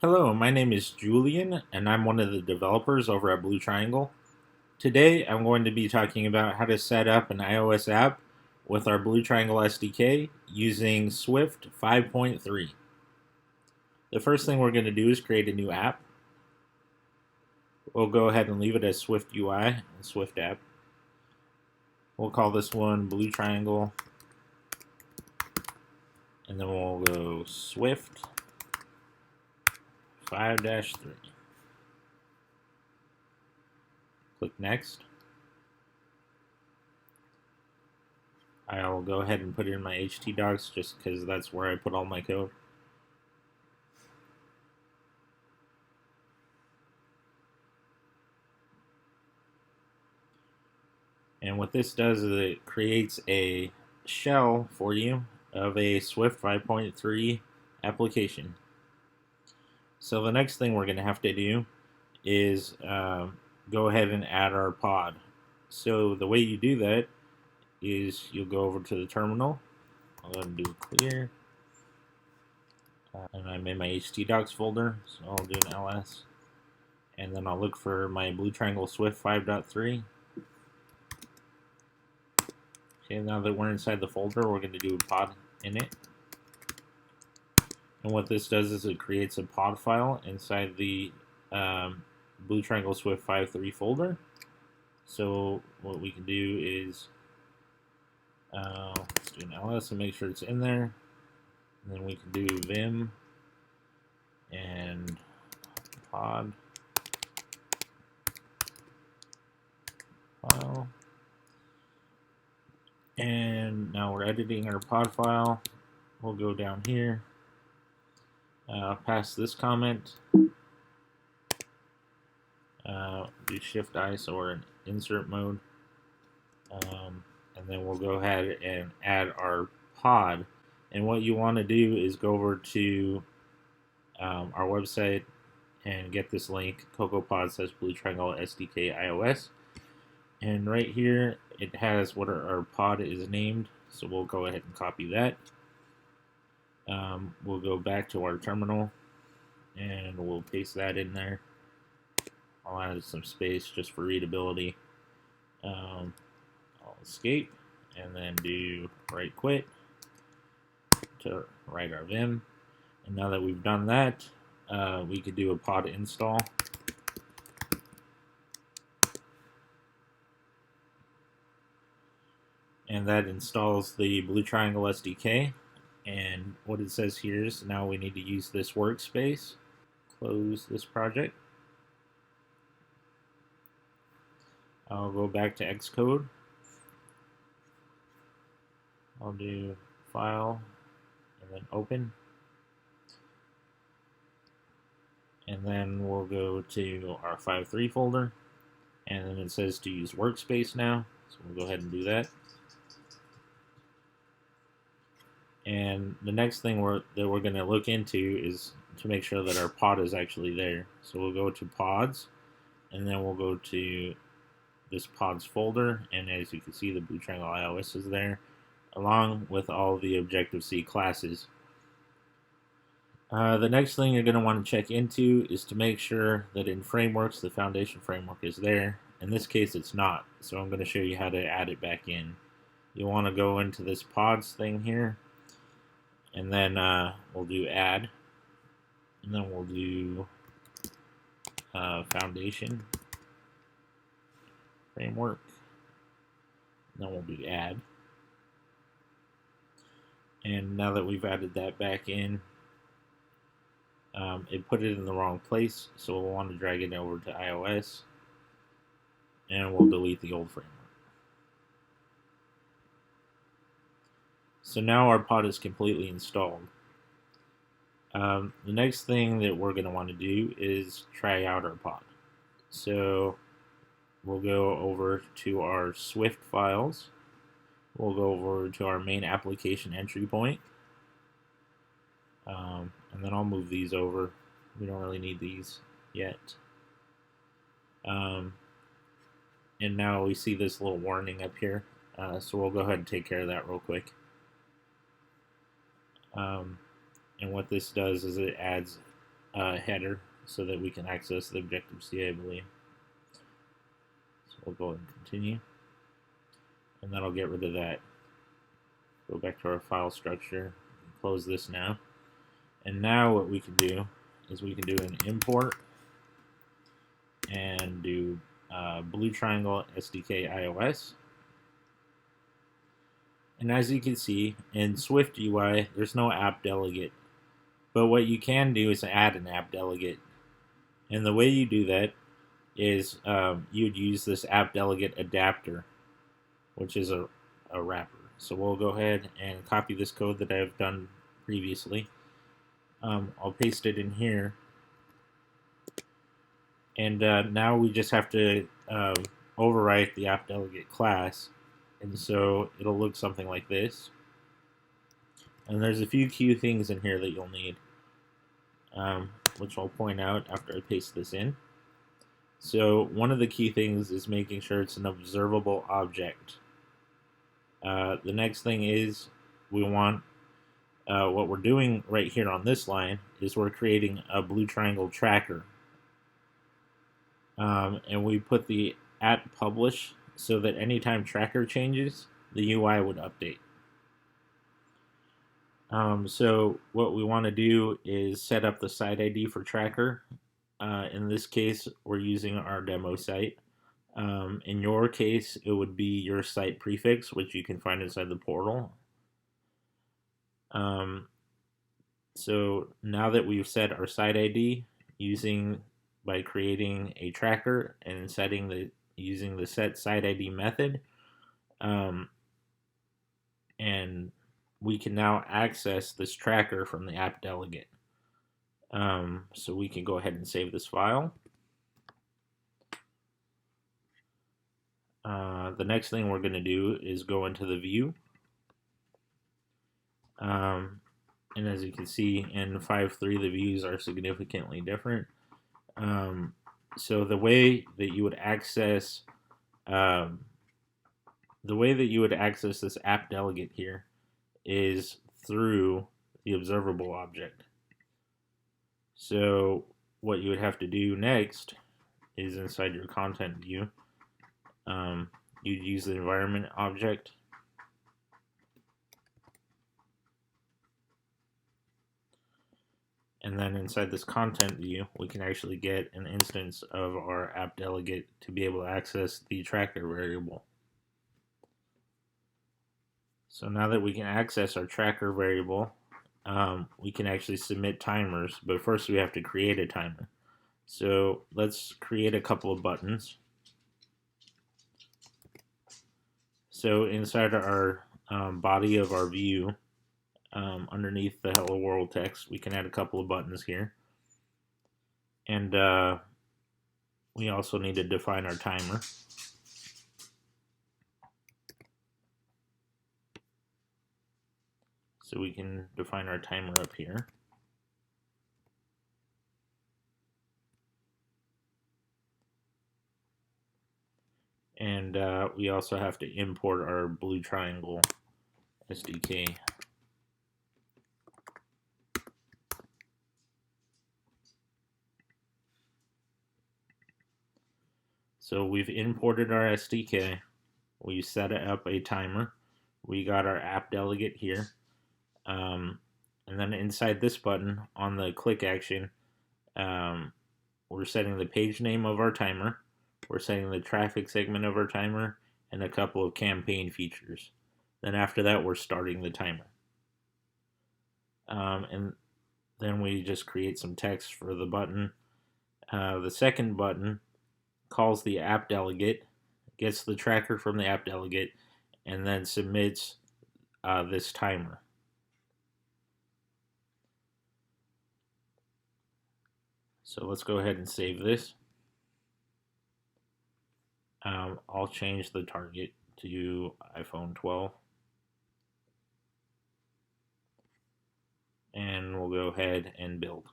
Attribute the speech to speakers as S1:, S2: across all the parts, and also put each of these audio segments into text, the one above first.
S1: Hello, my name is Julian, and I'm one of the developers over at Blue Triangle. Today, I'm going to be talking about how to set up an iOS app with our Blue Triangle SDK using Swift 5.3. The first thing we're going to do is create a new app. We'll go ahead and leave it as Swift UI, Swift app. We'll call this one Blue Triangle, and then we'll go Swift 5-3. Click Next. I'll go ahead and put it in my htdocs just because that's where I put all my code. And what this does is it creates a shell for you of a Swift 5.3 application. So the next thing we're going to have to do is go ahead and add our pod. So the way you do that is you'll go over to the terminal. I'll go ahead and do clear. And I'm in my htdocs folder, so I'll do an ls. And then I'll look for my Blue Triangle Swift 5.3. Okay, now that we're inside the folder, we're going to do a pod in it. And what this does is it creates a pod file inside the Blue Triangle Swift 5.3 folder. So what we can do is let's do an ls and make sure it's in there. And then we can do vim and pod file. And now we're editing our pod file. We'll go down here, past this comment, do Shift I so we're in insert mode, and then we'll go ahead and add our pod. And what you want to do is go over to our website and get this link, CocoaPod says Blue Triangle SDK iOS. And right here, it has what our pod is named, so we'll go ahead and copy that. We'll go back to our terminal, and we'll paste that in there. I'll add some space just for readability. I'll escape, and then do right quit to write our vim. And now that we've done that, we could do a pod install. And that installs the Blue Triangle SDK. And what it says here is now we need to use this workspace. Close this project. I'll go back to Xcode. I'll do File and then Open. And then we'll go to our 5.3 folder. And then it says to use workspace now. So we'll go ahead and do that. And the next thing that we're going to look into is to make sure that our pod is actually there. So we'll go to pods, and then we'll go to this pods folder, and as you can see, the Blue Triangle iOS is there, along with all the Objective-C classes. The next thing you're going to want to check into is to make sure that in frameworks, the foundation framework is there. In this case, it's not, so I'm going to show you how to add it back in. You want to go into this pods thing here, and then we'll do add, and then we'll do foundation framework, and then we'll do add. And now that we've added that back in, it put it in the wrong place, so we'll want to drag it over to iOS, and we'll delete the old framework. So now our pod is completely installed. The next thing that we're going to want to do is try out our pod. So we'll go over to our Swift files. We'll go over to our main application entry point. And then I'll move these over. We don't really need these yet. And now we see this little warning up here. So we'll go ahead and take care of that real quick. And what this does is it adds header so that we can access the Objective-C, I believe. So we'll go ahead and continue. And that'll get rid of that. Go back to our file structure. Close this now. And now what we can do is we can do an import and do Blue Triangle SDK iOS. And as you can see, in Swift UI, there's no app delegate. But what you can do is add an app delegate. And the way you do that is you'd use this app delegate adapter, which is a wrapper. So we'll go ahead and copy this code that I've done previously. I'll paste it in here. And now we just have to overwrite the app delegate class. And so it'll look something like this. And there's a few key things in here that you'll need, which I'll point out after I paste this in. So one of the key things is making sure it's an observable object. The next thing is we want, what we're doing right here on this line is we're creating a blue triangle tracker. And we put the @publish so that anytime tracker changes, the UI would update. So what we want to do is set up the site ID for tracker. In this case, we're using our demo site. In your case, it would be your site prefix, which you can find inside the portal. So now that we've set our site ID by creating a tracker and using the set site ID method, and we can now access this tracker from the app delegate. So we can go ahead and save this file. The next thing we're going to do is go into the view. And as you can see in 5.3, the views are significantly different. So the way that you would access this app delegate here is through the observable object. So what you would have to do next is inside your content view, you'd use the environment object. And then inside this content view, we can actually get an instance of our app delegate to be able to access the tracker variable. So now that we can access our tracker variable, we can actually submit timers, but first we have to create a timer. So let's create a couple of buttons. So inside our body of our view, underneath the hello world text, we can add a couple of buttons here. And we also need to define our timer. So we can define our timer up here. And we also have to import our Blue Triangle SDK. So we've imported our SDK. We set up a timer. We got our app delegate here. And then inside this button on the click action, we're setting the page name of our timer. We're setting the traffic segment of our timer and a couple of campaign features. Then after that, we're starting the timer. And then we just create some text for the button. The second button calls the app delegate, gets the tracker from the app delegate, and then submits this timer. So let's go ahead and save this. I'll change the target to iPhone 12. And we'll go ahead and build.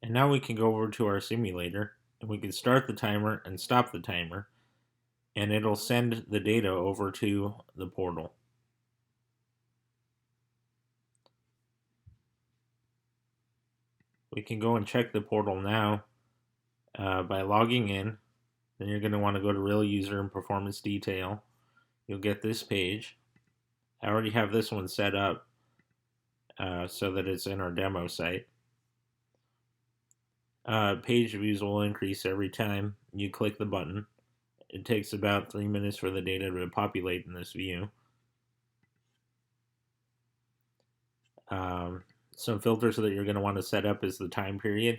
S1: And now we can go over to our simulator and we can start the timer and stop the timer. and it'll send the data over to the portal. We can go and check the portal now by logging in. Then you're going to want to go to Real User and Performance Detail. You'll get this page. I already have this one set up so that it's in our demo site. Page views will increase every time you click the button. It takes about 3 minutes for the data to populate in this view. Some filters that you're going to want to set up is the time period.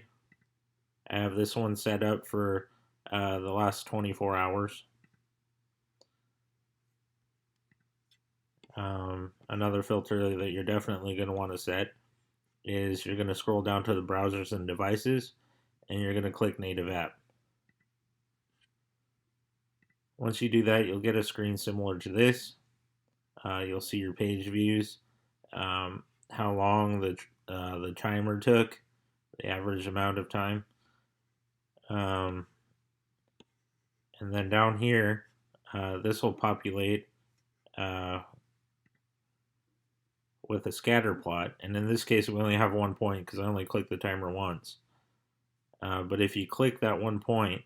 S1: I have this one set up for the last 24 hours. Another filter that you're definitely going to want to set is you're going to scroll down to the browsers and devices, and you're going to click native app. Once you do that, you'll get a screen similar to this. You'll see your page views, how long the timer took, the average amount of time. And then down here, this will populate with a scatter plot. And in this case, we only have 1 point because I only clicked the timer once. But if you click that 1 point,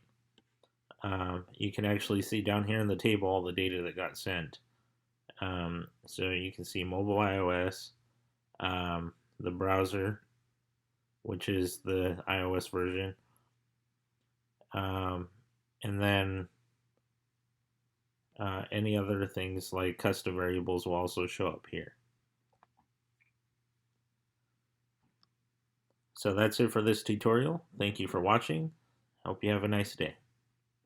S1: you can actually see down here in the table all the data that got sent. So you can see mobile iOS, the browser, which is the iOS version, and then any other things like custom variables will also show up here. So that's it for this tutorial. Thank you for watching. Hope you have a nice day.